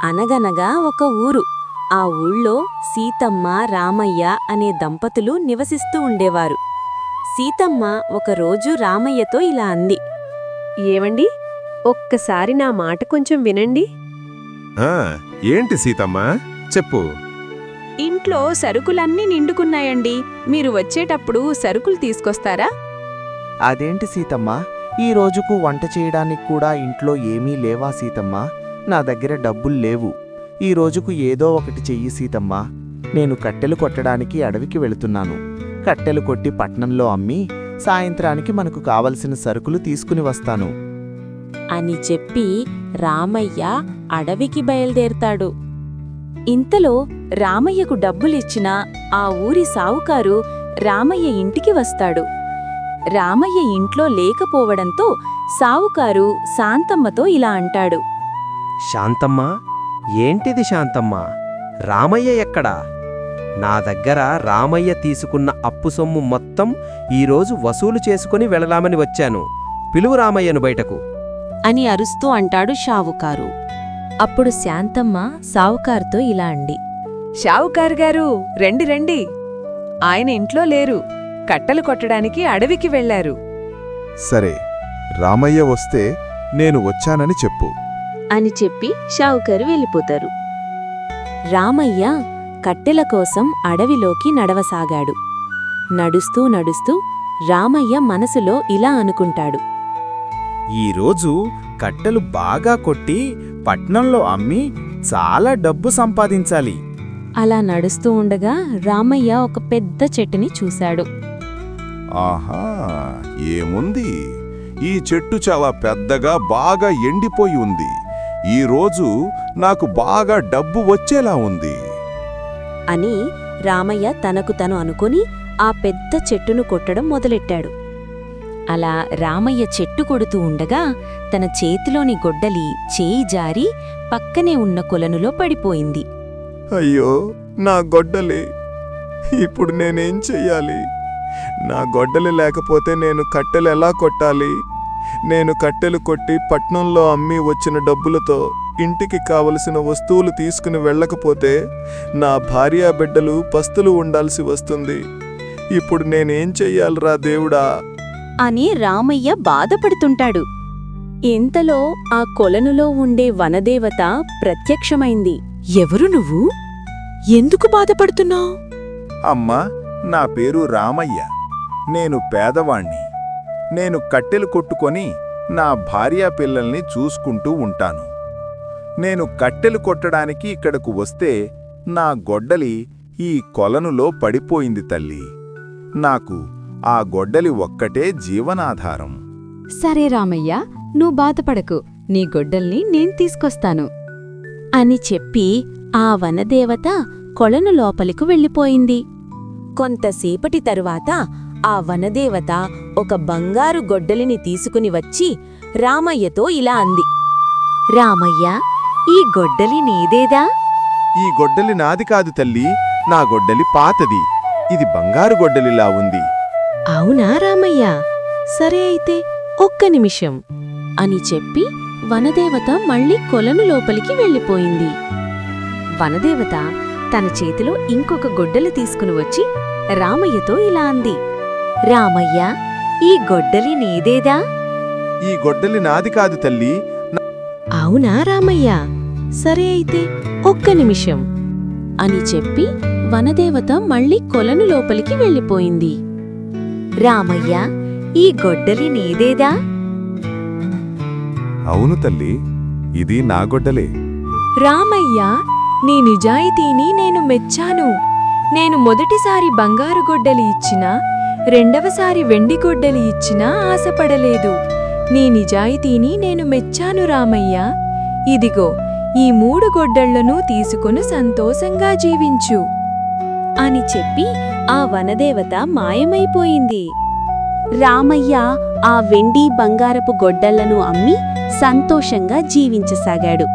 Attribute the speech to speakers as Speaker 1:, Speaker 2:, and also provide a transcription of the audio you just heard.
Speaker 1: అనగనగా ఒక ఊరు. ఆ ఊళ్ళో సీతమ్మ, రామయ్య అనే దంపతులు నివసిస్తూ ఉండేవారు. సీతమ్మ ఒకరోజు రామయ్యతో ఇలా అంది.
Speaker 2: ఏవండి, ఒక్కసారి నా మాట కొంచెం వినండి.
Speaker 3: ఆ, ఏంటి సీతమ్మా, చెప్పు.
Speaker 4: ఇంట్లో సరుకులన్నీ నిండుకున్నాయండి. మీరు వచ్చేటప్పుడు సరుకులు తీసుకొస్తారా?
Speaker 5: అదేంటి సీతమ్మా, ఈ రోజుకు వంట చేయడానికి కూడా ఇంట్లో ఏమీ లేవా సీతమ్మా? నా దగ్గర డబ్బులు లేవు. ఈ రోజుకు ఏదో ఒకటి చెయ్యి సీతమ్మా. నేను కట్టెలు కొట్టడానికి అడవికి వెళుతున్నాను. కట్టెలు కొట్టి పట్నంలో అమ్మి సాయంత్రానికి మనకు కావలసిన సరుకులు తీసుకుని వస్తాను
Speaker 1: అని చెప్పి రామయ్య అడవికి బయలుదేరతాడు. ఇంతలో రామయ్యకు డబ్బులిచ్చిన ఆ ఊరి సావుకారు రామయ్య ఇంటికి వస్తాడు. రామయ్య ఇంట్లో లేకపోవడంతో సావుకారు శాంతమ్మతో ఇలా అంటాడు.
Speaker 6: శాంతమ్మ, ఏంటిది శాంతమ్మ? రామయ్య ఎక్కడా? నా దగ్గర రామయ్య తీసుకున్న అప్పు సొమ్ము మొత్తం ఈరోజు వసూలు చేసుకుని వెళదామని వచ్చాను. పిలువు రామయ్యను బయటకు
Speaker 1: అని అరుస్తూ అంటాడు షావుకారు. అప్పుడు శాంతమ్మ సావుకారుతో ఇలా అంది.
Speaker 2: షావుకారు గారు, రండి రండి. ఆయన ఇంట్లో లేరు, కట్టెలు కొట్టడానికి అడవికి వెళ్లారు.
Speaker 3: సరే, రామయ్య వస్తే నేను వచ్చానని చెప్పు
Speaker 1: అని చెప్పి షావుకారు వెళ్ళిపోతారు. రామయ్య కట్టెల కోసం అడవిలోకి నడవసాగాడు. నడుస్తూ నడుస్తూ రామయ్య మనసులో ఇలా అనుకుంటాడు.
Speaker 7: ఈరోజు కట్టెలు బాగా కొట్టి పట్నంలో అమ్మి చాలా డబ్బు సంపాదించాలి.
Speaker 1: అలా నడుస్తూ ఉండగా రామయ్య ఒక పెద్ద చెట్టుని చూశాడు.
Speaker 3: ఆహా, ఏముంది, ఈ చెట్టు చాలా పెద్దగా బాగా ఎండిపోయి ఉంది. ఈరోజు నాకు బాగా డబ్బు వచ్చేలా ఉంది
Speaker 1: అని రామయ్య తనకు తను అనుకుని ఆ పెద్ద చెట్టును కొట్టడం మొదలెట్టాడు. అలా రామయ్య చెట్టు కొడుతూ ఉండగా తన చేతిలోని గొడ్డలి చేయి జారి పక్కనే ఉన్న కొలనులో పడిపోయింది.
Speaker 3: అయ్యో, నా గొడ్డలి! ఇప్పుడు నేనేం చెయ్యాలి? నా గొడ్డలి లేకపోతే నేను కట్టెలు ఎలా కొట్టాలి? నేను కట్టెలు కొట్టి పట్నంలో అమ్మి వచ్చిన డబ్బులతో ఇంటికి కావలసిన వస్తువులు తీసుకుని వెళ్ళకపోతే నా భార్యాబిడ్డలు పస్తులు ఉండాల్సి వస్తుంది. ఇప్పుడు నేనేం చెయ్యాలిరా దేవుడా
Speaker 1: అని రామయ్య బాధపడుతుంటాడు. ఇంతలో ఆ కొలనులో ఉండే వనదేవత ప్రత్యక్షమైంది.
Speaker 4: ఎవరు నువ్వు? ఎందుకు బాధపడుతున్నావు?
Speaker 7: అమ్మా, నా పేరు రామయ్య. నేను పేదవాణ్ణి. నేను కట్టెలు కొట్టుకొని నా భార్యా పిల్లల్ని చూసుకుంటూ ఉంటాను. నేను కట్టెలు కొట్టడానికి ఇక్కడకు వస్తే నా గొడ్డలి ఈ కొలనులో పడిపోయింది తల్లి. నాకు ఆ గొడ్డలి ఒక్కటే జీవనాధారం.
Speaker 8: సరే రామయ్య, నువ్వు బాధపడకు. నీ గొడ్డల్ని నేను తీసుకొస్తాను
Speaker 1: అని చెప్పి ఆ వనదేవత కొలను లోపలికి వెళ్ళిపోయింది. కొంతసేపటి తరువాత ఆ వనదేవత ఒక బంగారు గొడ్డలిని తీసుకుని వచ్చి రామయ్యతో ఇలా అంది. రామయ్య, ఈ గొడ్డలి నీదేదా?
Speaker 3: ఈ గొడ్డలి నాది కాదు తల్లి, నా గొడ్డలి పాతది. ఇది బంగారు గొడ్డలిలా ఉంది.
Speaker 1: అవునా రామయ్య? సరే అయితే ఒక్క నిమిషం అని చెప్పి వనదేవత మళ్ళీ కొలను లోపలికి వెళ్ళిపోయింది. వనదేవత తన చేతిలో ఇంకొక గొడ్డలి తీసుకుని వచ్చి రామయ్యతో ఇలా అంది. రామయ్య, ఈ గొడ్డలి నీదేదా?
Speaker 3: ఈ గొడ్డలి నాది కాదు తల్లి.
Speaker 1: అవునా రామయ్య? సరే అయితే ఒక్క నిమిషం అని చెప్పి వనదేవత మళ్ళీ కొలను లోపలికి వెళ్ళిపోయింది. రామయ్య, ఈ గొడ్డలి నీదేదా?
Speaker 3: అవును తల్లి, ఇది నా గొడ్డలే.
Speaker 2: రామయ్య, నీ నిజాయితీని నేను మెచ్చాను. నేను మొదటిసారి బంగారు గొడ్డలి ఇచ్చినా, రెండవసారి వెండి గొడ్డలి ఇచ్చినా ఆశపడలేదు. నీ నిజాయితీని నేను మెచ్చాను రామయ్య. ఇదిగో, ఈ 3 గొడ్డళ్లను తీసుకుని సంతోషంగా జీవించు
Speaker 1: అని చెప్పి ఆ వనదేవత మాయమైపోయింది. రామయ్య ఆ వెండి బంగారపు గొడ్డళ్లను అమ్మి సంతోషంగా జీవించసాగాడు.